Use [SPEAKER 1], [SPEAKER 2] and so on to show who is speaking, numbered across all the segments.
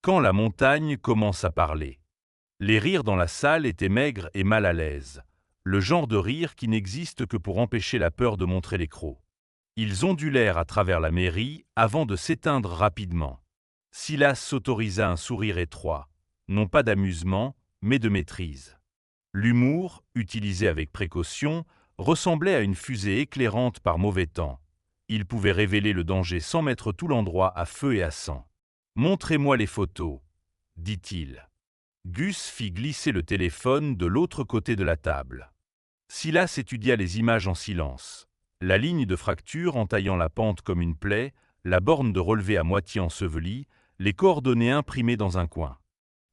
[SPEAKER 1] Quand la montagne commence à parler. Les rires dans la salle étaient maigres et mal à l'aise, le genre de rire qui n'existe que pour empêcher la peur de montrer les crocs. Ils ondulèrent à travers la mairie avant de s'éteindre rapidement. Silas s'autorisa un sourire étroit, non pas d'amusement, mais de maîtrise. L'humour, utilisé avec précaution, ressemblait à une fusée éclairante par mauvais temps. Il pouvait révéler le danger sans mettre tout l'endroit à feu et à sang. « Montrez-moi les photos », dit-il. Gus fit glisser le téléphone de l'autre côté de la table. Silas étudia les images en silence. La ligne de fracture entaillant la pente comme une plaie, la borne de relevé à moitié ensevelie, les coordonnées imprimées dans un coin.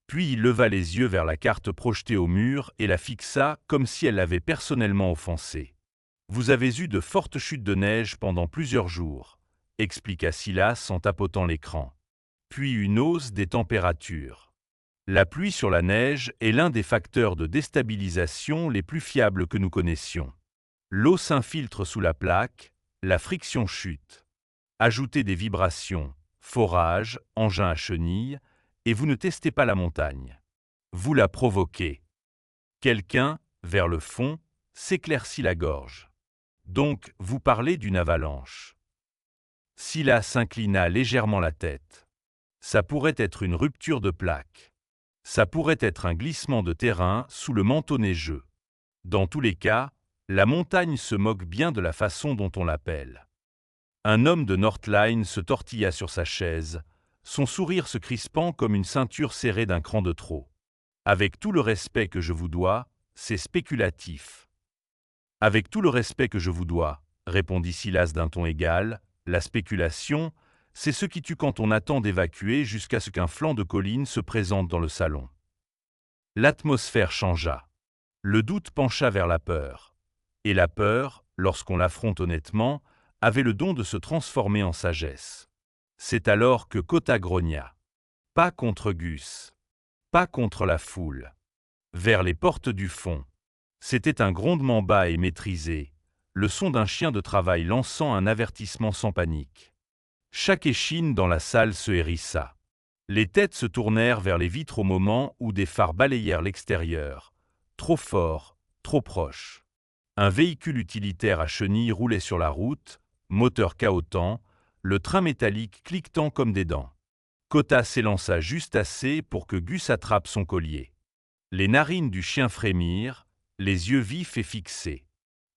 [SPEAKER 1] Puis il leva les yeux vers la carte projetée au mur et la fixa comme si elle l'avait personnellement offensé. « Vous avez eu de fortes chutes de neige pendant plusieurs jours », expliqua Silas en tapotant l'écran. Puis une hausse des températures. La pluie sur la neige est l'un des facteurs de déstabilisation les plus fiables que nous connaissions. L'eau s'infiltre sous la plaque, la friction chute. Ajoutez des vibrations, forage, engin à chenilles, et vous ne testez pas la montagne. Vous la provoquez. Quelqu'un, vers le fond, s'éclaircit la gorge. Donc, vous parlez d'une avalanche. Silas s'inclina légèrement la tête. Ça pourrait être une rupture de plaque. Ça pourrait être un glissement de terrain sous le manteau neigeux. Dans tous les cas, la montagne se moque bien de la façon dont on l'appelle. Un homme de Northline se tortilla sur sa chaise, son sourire se crispant comme une ceinture serrée d'un cran de trop. Avec tout le respect que je vous dois, c'est spéculatif. Avec tout le respect que je vous dois, répondit Silas d'un ton égal, la spéculation, c'est ce qui tue quand on attend d'évacuer jusqu'à ce qu'un flanc de colline se présente dans le salon. L'atmosphère changea. Le doute pencha vers la peur. Et la peur, lorsqu'on l'affronte honnêtement, avait le don de se transformer en sagesse. C'est alors que Kota grogna. Pas contre Gus. Pas contre la foule. Vers les portes du fond. C'était un grondement bas et maîtrisé, le son d'un chien de travail lançant un avertissement sans panique. Chaque échine dans la salle se hérissa. Les têtes se tournèrent vers les vitres au moment où des phares balayèrent l'extérieur. Trop fort, trop proche. Un véhicule utilitaire à chenilles roulait sur la route, moteur cahotant, le train métallique cliquetant comme des dents. Kota s'élança juste assez pour que Gus attrape son collier. Les narines du chien frémirent, les yeux vifs et fixés.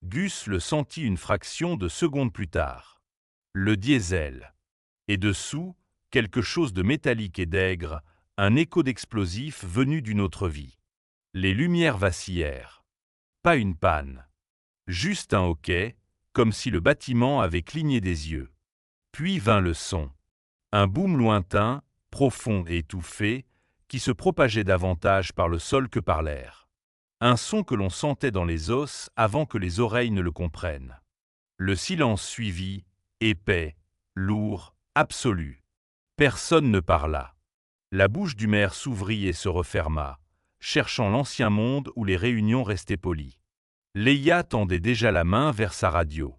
[SPEAKER 1] Gus le sentit une fraction de seconde plus tard. Le diesel. Et dessous, quelque chose de métallique et d'aigre, un écho d'explosif venu d'une autre vie. Les lumières vacillèrent. Pas une panne. Juste un hoquet, comme si le bâtiment avait cligné des yeux. Puis vint le son. Un boom lointain, profond et étouffé, qui se propageait davantage par le sol que par l'air. Un son que l'on sentait dans les os avant que les oreilles ne le comprennent. Le silence suivit, épais, lourd, absolu. Personne ne parla. La bouche du maire s'ouvrit et se referma, cherchant l'ancien monde où les réunions restaient polies. Leia tendait déjà la main vers sa radio.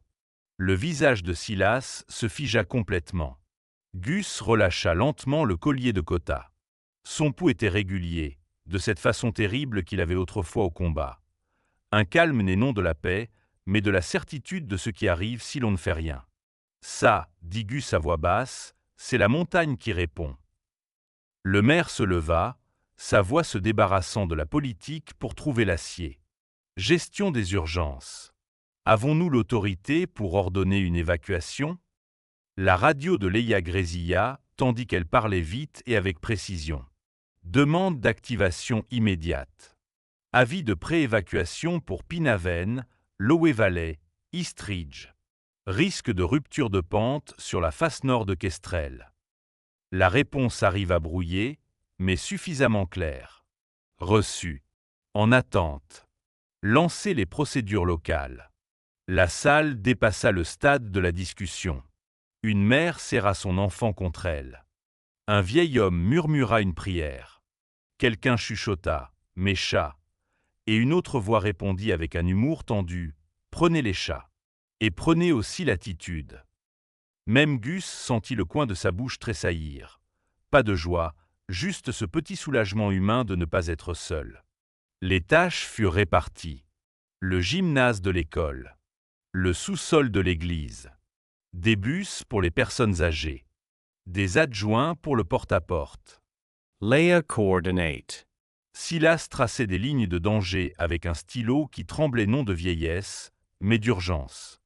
[SPEAKER 1] Le visage de Silas se figea complètement. Gus relâcha lentement le collier de Kota. Son pouls était régulier, de cette façon terrible qu'il avait autrefois au combat. Un calme n'est non de la paix, mais de la certitude de ce qui arrive si l'on ne fait rien. Ça, dit Gus à voix basse, c'est la montagne qui répond. Le maire se leva, sa voix se débarrassant de la politique pour trouver l'acier. Gestion des urgences. Avons-nous l'autorité pour ordonner une évacuation ? La radio de Leia grésilla, tandis qu'elle parlait vite et avec précision. Demande d'activation immédiate. Avis de pré-évacuation pour Pinaven, Lowe Valley, East Ridge. Risque de rupture de pente sur la face nord de Kestrel. La réponse arriva brouillée, mais suffisamment claire. Reçu. En attente. Lancer les procédures locales. La salle dépassa le stade de la discussion. Une mère serra son enfant contre elle. Un vieil homme murmura une prière. Quelqu'un chuchota « Mes chats » et une autre voix répondit avec un humour tendu « Prenez les chats » et prenez aussi l'attitude. Même Gus sentit le coin de sa bouche tressaillir. Pas de joie, juste ce petit soulagement humain de ne pas être seul. Les tâches furent réparties. Le gymnase de l'école, le sous-sol de l'église, des bus pour les personnes âgées, des adjoints pour le porte-à-porte.
[SPEAKER 2] Leia coordinate.
[SPEAKER 1] Silas traçait des lignes de danger avec un stylo qui tremblait non de vieillesse, mais d'urgence.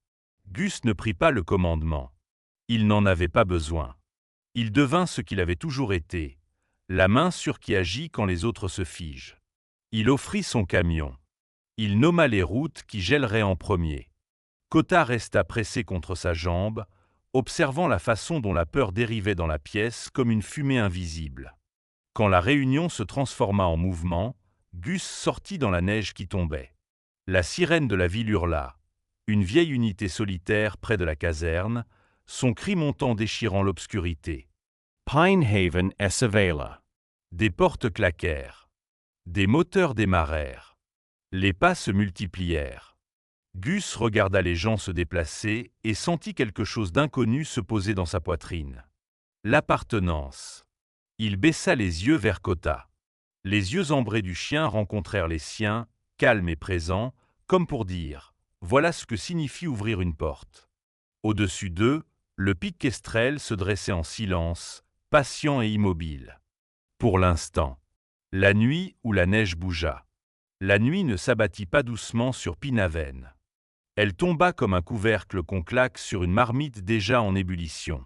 [SPEAKER 1] Gus ne prit pas le commandement. Il n'en avait pas besoin. Il devint ce qu'il avait toujours été, la main sûre qui agit quand les autres se figent. Il offrit son camion. Il nomma les routes qui gèleraient en premier. Kota resta pressé contre sa jambe, observant la façon dont la peur dérivait dans la pièce comme une fumée invisible. Quand la réunion se transforma en mouvement, Gus sortit dans la neige qui tombait. La sirène de la ville hurla. Une vieille unité solitaire près de la caserne, son cri montant déchirant l'obscurité.
[SPEAKER 2] Pinehaven Esavela.
[SPEAKER 1] Des portes claquèrent. Des moteurs démarrèrent. Les pas se multiplièrent. Gus regarda les gens se déplacer et sentit quelque chose d'inconnu se poser dans sa poitrine. L'appartenance. Il baissa les yeux vers Kota. Les yeux ambrés du chien rencontrèrent les siens, calmes et présents, comme pour dire « Voilà ce que signifie ouvrir une porte ». Au-dessus d'eux, le pic Kestrel se dressait en silence, patient et immobile. Pour l'instant. La nuit où la neige bougea. La nuit ne s'abattit pas doucement sur Pinehaven. Elle tomba comme un couvercle qu'on claque sur une marmite déjà en ébullition.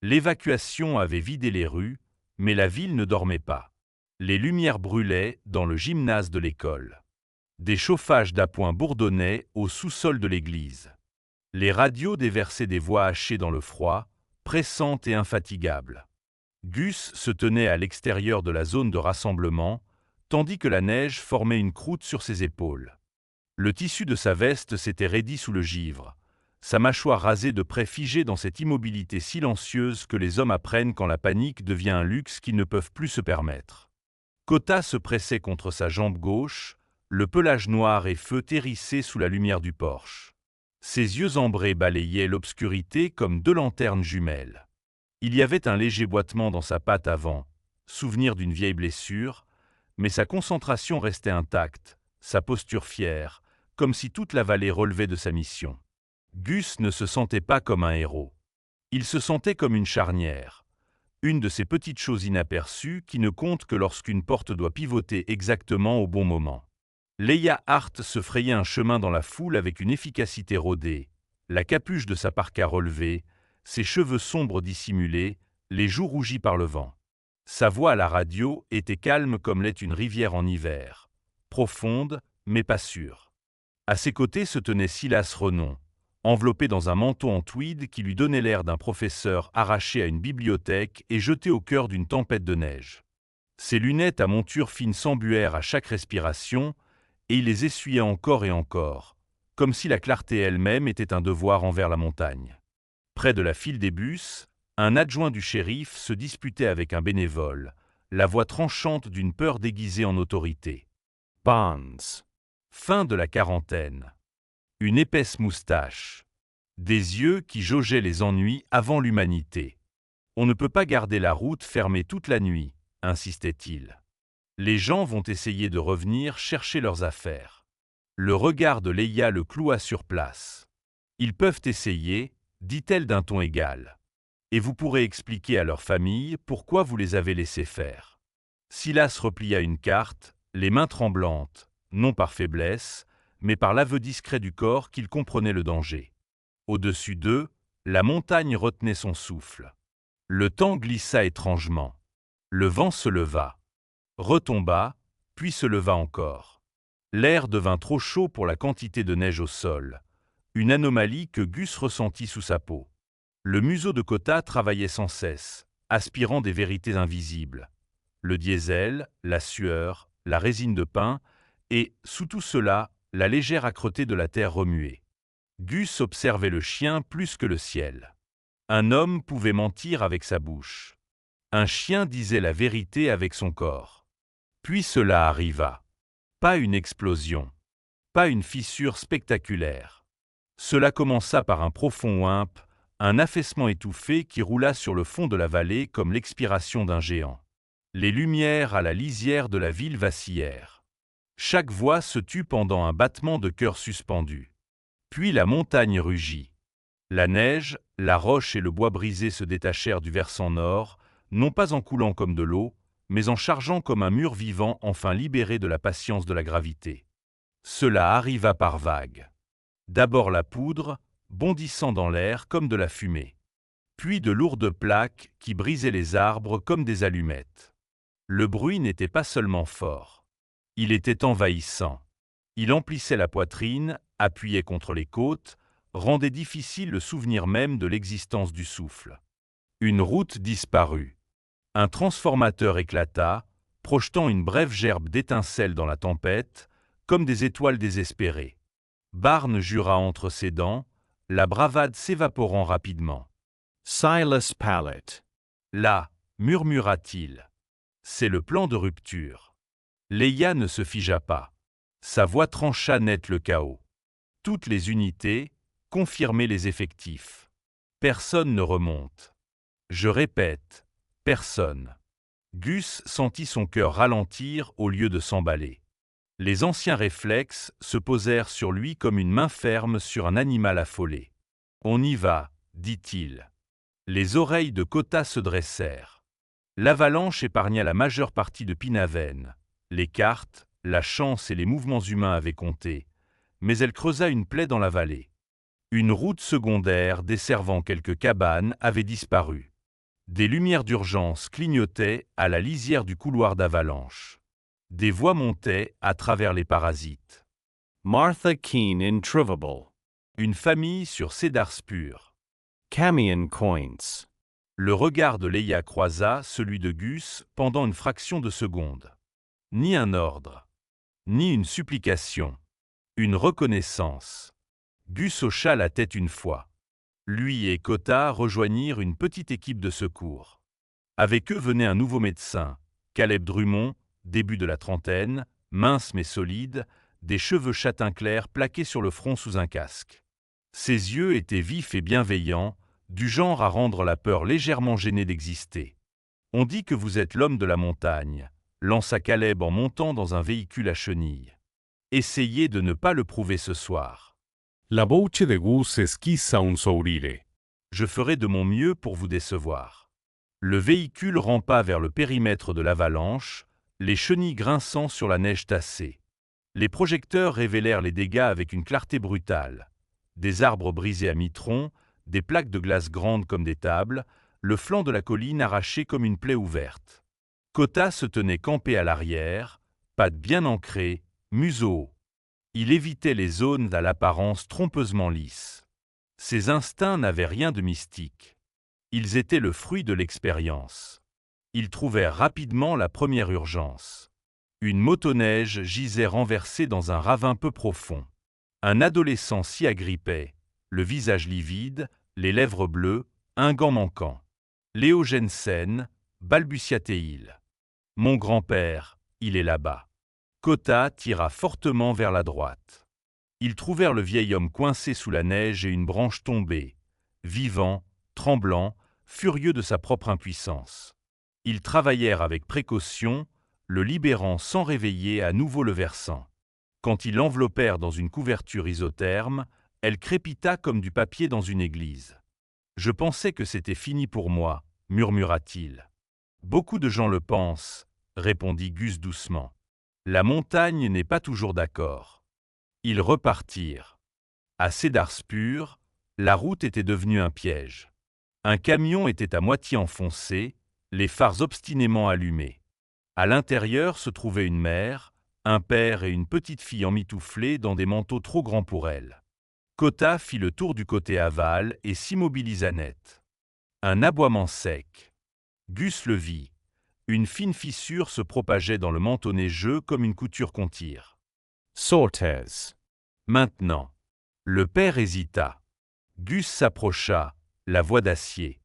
[SPEAKER 1] L'évacuation avait vidé les rues, mais la ville ne dormait pas. Les lumières brûlaient dans le gymnase de l'école. Des chauffages d'appoint bourdonnaient au sous-sol de l'église. Les radios déversaient des voix hachées dans le froid, pressantes et infatigables. Gus se tenait à l'extérieur de la zone de rassemblement, tandis que la neige formait une croûte sur ses épaules. Le tissu de sa veste s'était raidi sous le givre, sa mâchoire rasée de près figée dans cette immobilité silencieuse que les hommes apprennent quand la panique devient un luxe qu'ils ne peuvent plus se permettre. Kota se pressait contre sa jambe gauche, le pelage noir et feu hérissé sous la lumière du porche. Ses yeux ambrés balayaient l'obscurité comme deux lanternes jumelles. Il y avait un léger boitement dans sa patte avant, souvenir d'une vieille blessure, mais sa concentration restait intacte, sa posture fière, comme si toute la vallée relevait de sa mission. Gus ne se sentait pas comme un héros. Il se sentait comme une charnière, une de ces petites choses inaperçues qui ne comptent que lorsqu'une porte doit pivoter exactement au bon moment. Leia Hart se frayait un chemin dans la foule avec une efficacité rodée, la capuche de sa parka relevée, ses cheveux sombres dissimulés, les joues rougies par le vent. Sa voix à la radio était calme comme l'est une rivière en hiver, profonde mais pas sûre. À ses côtés se tenait Silas Renon, enveloppé dans un manteau en tweed qui lui donnait l'air d'un professeur arraché à une bibliothèque et jeté au cœur d'une tempête de neige. Ses lunettes à monture fine s'embuèrent à chaque respiration, et il les essuyait encore et encore, comme si la clarté elle-même était un devoir envers la montagne. Près de la file des bus, un adjoint du shérif se disputait avec un bénévole, la voix tranchante d'une peur déguisée en autorité.
[SPEAKER 2] Bonds.
[SPEAKER 1] Fin de la quarantaine. Une épaisse moustache. Des yeux qui jaugeaient les ennuis avant l'humanité. On ne peut pas garder la route fermée toute la nuit, insistait-il. Les gens vont essayer de revenir chercher leurs affaires. Le regard de Leia le cloua sur place. Ils peuvent essayer, dit-elle d'un ton égal. Et vous pourrez expliquer à leur famille pourquoi vous les avez laissés faire. Silas replia une carte, les mains tremblantes, non par faiblesse, mais par l'aveu discret du corps qu'il comprenait le danger. Au-dessus d'eux, la montagne retenait son souffle. Le temps glissa étrangement. Le vent se leva, retomba, puis se leva encore. L'air devint trop chaud pour la quantité de neige au sol, une anomalie que Gus ressentit sous sa peau. Le museau de Kota travaillait sans cesse, aspirant des vérités invisibles. Le diesel, la sueur, la résine de pin, et, sous tout cela, la légère âcreté de la terre remuée. Gus observait le chien plus que le ciel. Un homme pouvait mentir avec sa bouche. Un chien disait la vérité avec son corps. Puis cela arriva. Pas une explosion. Pas une fissure spectaculaire. Cela commença par un profond whimp, un affaissement étouffé qui roula sur le fond de la vallée comme l'expiration d'un géant. Les lumières à la lisière de la ville vacillèrent. Chaque voix se tut pendant un battement de cœur suspendu. Puis la montagne rugit. La neige, la roche et le bois brisé se détachèrent du versant nord, non pas en coulant comme de l'eau, mais en chargeant comme un mur vivant enfin libéré de la patience de la gravité. Cela arriva par vagues. D'abord la poudre, bondissant dans l'air comme de la fumée. Puis de lourdes plaques qui brisaient les arbres comme des allumettes. Le bruit n'était pas seulement fort. Il était envahissant. Il emplissait la poitrine, appuyait contre les côtes, rendait difficile le souvenir même de l'existence du souffle. Une route disparut. Un transformateur éclata, projetant une brève gerbe d'étincelles dans la tempête, comme des étoiles désespérées. Barnes jura entre ses dents, la bravade s'évaporant rapidement.
[SPEAKER 2] Silas Pallet.
[SPEAKER 1] Là, murmura-t-il. C'est le plan de rupture. Leia ne se figea pas. Sa voix trancha net le chaos. Toutes les unités, confirmez les effectifs. Personne ne remonte. Je répète, personne. Gus sentit son cœur ralentir au lieu de s'emballer. Les anciens réflexes se posèrent sur lui comme une main ferme sur un animal affolé. « On y va », dit-il. Les oreilles de Kota se dressèrent. L'avalanche épargna la majeure partie de Pinaven. Les cartes, la chance et les mouvements humains avaient compté, mais elle creusa une plaie dans la vallée. Une route secondaire desservant quelques cabanes avait disparu. Des lumières d'urgence clignotaient à la lisière du couloir d'avalanche. Des voix montaient à travers les parasites.
[SPEAKER 2] Martha Keene Intruvable.
[SPEAKER 1] Une famille sur Cedar Spur.
[SPEAKER 2] Camion Coins.
[SPEAKER 1] Le regard de Leia croisa celui de Gus pendant une fraction de seconde. Ni un ordre, ni une supplication, une reconnaissance. Gus hocha la tête une fois. Lui et Kota rejoignirent une petite équipe de secours. Avec eux venait un nouveau médecin, Caleb Drummond, début de la trentaine, mince mais solide, des cheveux châtain clair plaqués sur le front sous un casque. Ses yeux étaient vifs et bienveillants, du genre à rendre la peur légèrement gênée d'exister. « On dit que vous êtes l'homme de la montagne », lança Caleb en montant dans un véhicule à chenilles. « Essayez de ne pas le prouver ce soir.
[SPEAKER 3] La voce de Gus schizza un sourire.
[SPEAKER 1] Je ferai de mon mieux pour vous décevoir. » Le véhicule rampa vers le périmètre de l'avalanche, les chenilles grinçant sur la neige tassée. Les projecteurs révélèrent les dégâts avec une clarté brutale. Des arbres brisés à mi-tronc, des plaques de glace grandes comme des tables, le flanc de la colline arraché comme une plaie ouverte. Kota se tenait campé à l'arrière, pattes bien ancrées, museau haut. Il évitait les zones à l'apparence trompeusement lisses. Ses instincts n'avaient rien de mystique. Ils étaient le fruit de l'expérience. Ils trouvèrent rapidement la première urgence. Une motoneige gisait renversée dans un ravin peu profond. Un adolescent s'y agrippait, le visage livide, les lèvres bleues, un gant manquant. Léo Jensen, balbutia-t-il. Mon grand-père, il est là-bas. Kota tira fortement vers la droite. Ils trouvèrent le vieil homme coincé sous la neige et une branche tombée, vivant, tremblant, furieux de sa propre impuissance. Ils travaillèrent avec précaution, le libérant sans réveiller à nouveau le versant. Quand ils l'enveloppèrent dans une couverture isotherme, elle crépita comme du papier dans une église. « Je pensais que c'était fini pour moi », murmura-t-il. « Beaucoup de gens le pensent », répondit Gus doucement. « La montagne n'est pas toujours d'accord. » Ils repartirent. À Cedar Spur, la route était devenue un piège. Un camion était à moitié enfoncé, les phares obstinément allumés. À l'intérieur se trouvait une mère, un père et une petite fille emmitouflée dans des manteaux trop grands pour elle. Kota fit le tour du côté aval et s'immobilisa net. Un aboiement sec. Gus le vit. Une fine fissure se propageait dans le manteau neigeux comme une couture qu'on tire.
[SPEAKER 2] Sortes.
[SPEAKER 1] Maintenant. Le père hésita. Gus s'approcha, la voix d'acier.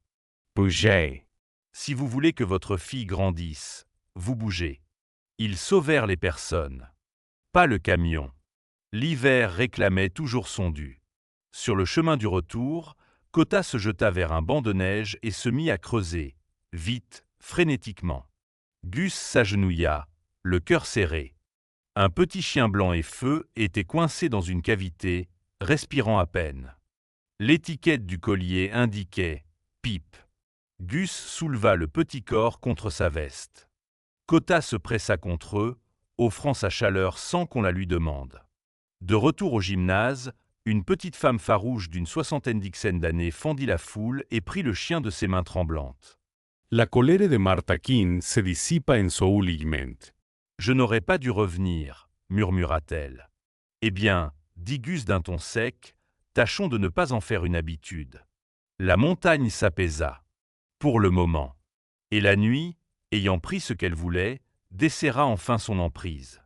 [SPEAKER 2] Bougez.
[SPEAKER 1] Si vous voulez que votre fille grandisse, vous bougez. Ils sauvèrent les personnes. Pas le camion. L'hiver réclamait toujours son dû. Sur le chemin du retour, Kota se jeta vers un banc de neige et se mit à creuser, vite, frénétiquement. Gus s'agenouilla, le cœur serré. Un petit chien blanc et feu était coincé dans une cavité, respirant à peine. L'étiquette du collier indiquait « Pipe ». Gus souleva le petit corps contre sa veste. Kota se pressa contre eux, offrant sa chaleur sans qu'on la lui demande. De retour au gymnase, une petite femme farouche d'une 60aine d'années fendit la foule et prit le chien de ses mains tremblantes.
[SPEAKER 3] La colère de Martha King se dissipa insoulignement.
[SPEAKER 1] « Je n'aurais pas dû revenir, murmura-t-elle. Eh bien, dit Gus d'un ton sec, tâchons de ne pas en faire une habitude. La montagne s'apaisa. Pour le moment. Et la nuit, ayant pris ce qu'elle voulait, desserra enfin son emprise.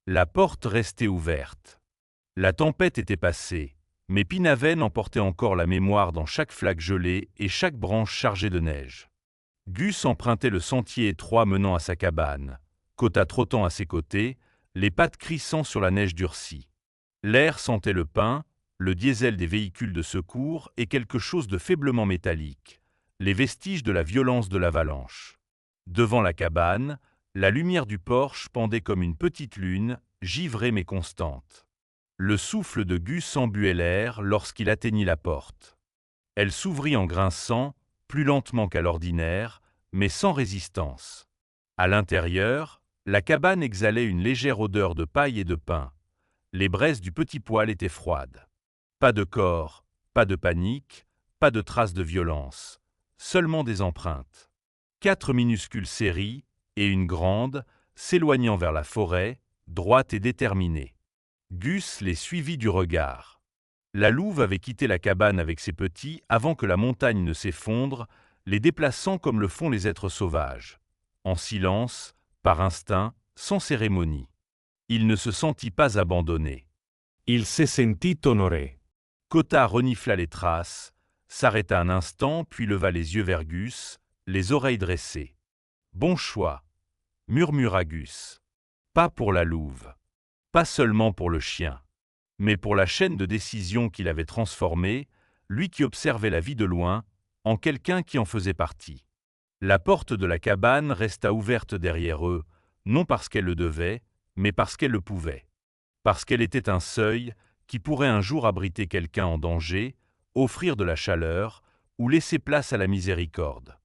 [SPEAKER 1] La porte restait ouverte. La tempête était passée, mais Pinaven emportait encore la mémoire dans chaque flaque gelée et chaque branche chargée de neige. Gus empruntait le sentier étroit menant à sa cabane, Kota trottant à ses côtés, les pattes crissant sur la neige durcie. L'air sentait le pin, le diesel des véhicules de secours et quelque chose de faiblement métallique, les vestiges de la violence de l'avalanche. Devant la cabane, la lumière du porche pendait comme une petite lune, givrée mais constante. Le souffle de Gus embuait l'air lorsqu'il atteignit la porte. Elle s'ouvrit en grinçant, plus lentement qu'à l'ordinaire, mais sans résistance. À l'intérieur, la cabane exhalait une légère odeur de paille et de pain. Les braises du petit poêle étaient froides. Pas de corps, pas de panique, pas de traces de violence, seulement des empreintes. 4 minuscules séries, et une grande, s'éloignant vers la forêt, droite et déterminée. Gus les suivit du regard. La louve avait quitté la cabane avec ses petits avant que la montagne ne s'effondre, les déplaçant comme le font les êtres sauvages. En silence, par instinct, sans cérémonie. Il ne se sentit pas abandonné.
[SPEAKER 3] Il se sentit honoré.
[SPEAKER 1] Kota renifla les traces, s'arrêta un instant puis leva les yeux vers Gus, les oreilles dressées. « Bon choix », murmura Gus. Pas pour la louve. Pas seulement pour le chien, mais pour la chaîne de décision qu'il avait transformée, lui qui observait la vie de loin, en quelqu'un qui en faisait partie. La porte de la cabane resta ouverte derrière eux, non parce qu'elle le devait, mais parce qu'elle le pouvait. Parce qu'elle était un seuil qui pourrait un jour abriter quelqu'un en danger, offrir de la chaleur ou laisser place à la miséricorde.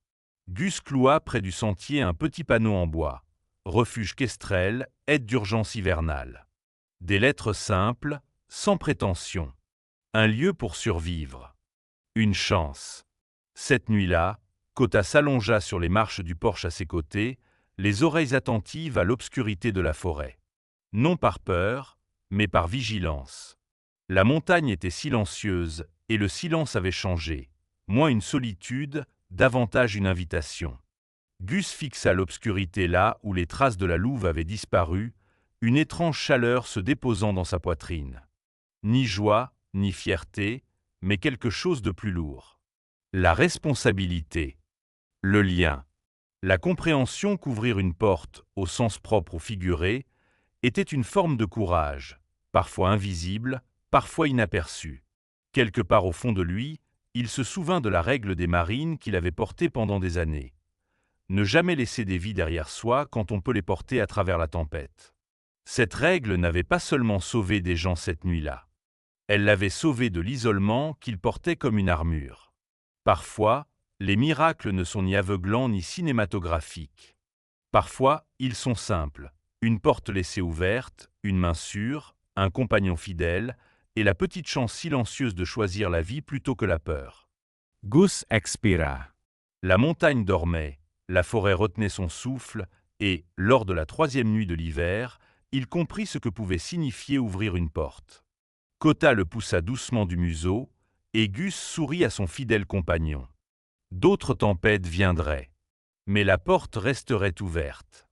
[SPEAKER 1] Gus cloua près du sentier un petit panneau en bois. Refuge Kestrel, aide d'urgence hivernale. Des lettres simples, sans prétention. Un lieu pour survivre. Une chance. Cette nuit-là, Kota s'allongea sur les marches du porche à ses côtés, les oreilles attentives à l'obscurité de la forêt. Non par peur, mais par vigilance. La montagne était silencieuse et le silence avait changé. Moins une solitude, davantage une invitation. Gus fixa l'obscurité là où les traces de la louve avaient disparu, une étrange chaleur se déposant dans sa poitrine. Ni joie, ni fierté, mais quelque chose de plus lourd. La responsabilité. Le lien. La compréhension qu'ouvrir une porte, au sens propre ou figuré, était une forme de courage, parfois invisible, parfois inaperçue. Quelque part au fond de lui, il se souvint de la règle des marines qu'il avait portée pendant des années. Ne jamais laisser des vies derrière soi quand on peut les porter à travers la tempête. Cette règle n'avait pas seulement sauvé des gens cette nuit-là. Elle l'avait sauvé de l'isolement qu'il portait comme une armure. Parfois, les miracles ne sont ni aveuglants ni cinématographiques. Parfois, ils sont simples. Une porte laissée ouverte, une main sûre, un compagnon fidèle, et la petite chance silencieuse de choisir la vie plutôt que la peur.
[SPEAKER 2] Gus expira.
[SPEAKER 1] La montagne dormait, la forêt retenait son souffle, et, lors de la 3e nuit de l'hiver, il comprit ce que pouvait signifier ouvrir une porte. Kota le poussa doucement du museau, et Gus sourit à son fidèle compagnon. D'autres tempêtes viendraient, mais la porte resterait ouverte.